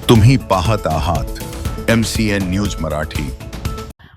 तुम्ही पाहत आहात MCN न्यूज मराठी।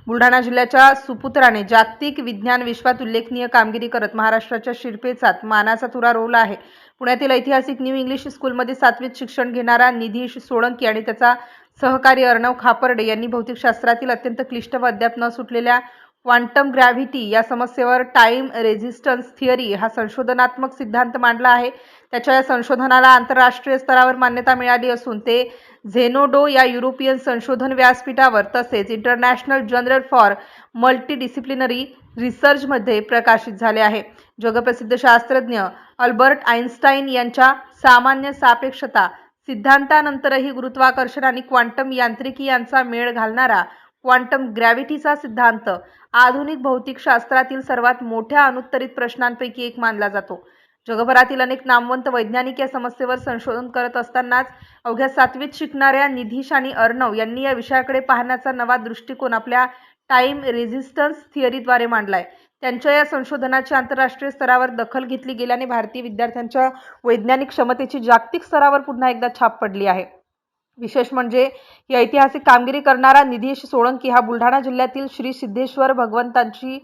बुलढाणा जिल्ह्याच्या सुपुत्राने जागतिक विज्ञान विश्वात उल्लेखनीय कामगिरी करत महाराष्ट्राच्या शिरपेचात मानाचा तुरा रोवला आहे। पुण्यातील ऐतिहासिक न्यू इंग्लिश स्कूलमध्ये 7वीत शिक्षण घेणारा निधीश सोळंकी आणि त्याचा सहकारी अर्णव खापर्डे यांनी भौतिकशास्त्रातील अत्यंत क्लिष्ट व अद्याप न सुटलेल्या क्वांटम ग्रॅव्हिटी या समस्येवर टाइम रेझिस्टन्स थिअरी हा संशोधनात्मक सिद्धांत मांडला आहे। त्याच्या या संशोधनाला आंतरराष्ट्रीय स्तरावर मान्यता मिळाली असून ते झेनोडो या युरोपियन संशोधन व्यासपीठावर तसेच इंटरनॅशनल जर्नल फॉर मल्टीडिसिप्लिनरी रिसर्चमध्ये प्रकाशित झाले आहे। जगप्रसिद्ध शास्त्रज्ञ अल्बर्ट आइन्स्टाईन यांच्या सामान्य सापेक्षता सिद्धांतानंतरही गुरुत्वाकर्षण आणि क्वांटम यांत्रिकी यांचा मेळ घालणारा क्वांटम ग्रॅव्हिटीचा सिद्धांत आधुनिक भौतिकशास्त्रातील सर्वात मोठ्या अनुत्तरित प्रश्नांपैकी एक मानला जातो। जगभरातील अनेक नामवंत वैज्ञानिक या समस्येवर संशोधन करत असतानाच अवघ्या 7वीत शिकणाऱ्या निधीश आणि अर्णव यांनी या विषयाकडे पाहण्याचा नवा दृष्टिकोन आपल्या टाइम रेझिस्टन्स थिअरीद्वारे मांडलाय। त्यांच्या या संशोधनाची आंतरराष्ट्रीय स्तरावर दखल घेतली गेल्याने भारतीय विद्यार्थ्यांच्या वैज्ञानिक क्षमतेची जागतिक स्तरावर पुन्हा एकदा छाप पडली आहे। विशेष म्हणजे ही ऐतिहासिक कामगिरी करणारा निधीश सोळंकी हा बुलढाणा जिल्ह्यातील श्री सिद्धेश्वर भगवंतांची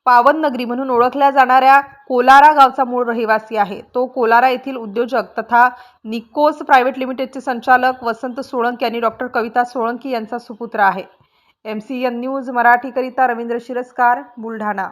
पावन नगरी म्हणून ओळखल्या जाणाऱ्या कोलारा गावचा मूळ रहिवासी आहे। तो कोलारा येथील उद्योजक तथा निकोस प्रायव्हेट लिमिटेडचे संचालक वसंत सोळंकी आणि डॉक्टर कविता सोळंकी यांचा सुपुत्र आहे। MCN न्यूज मराठी करिता रवींद्र शिरस्कार, बुलढाणा।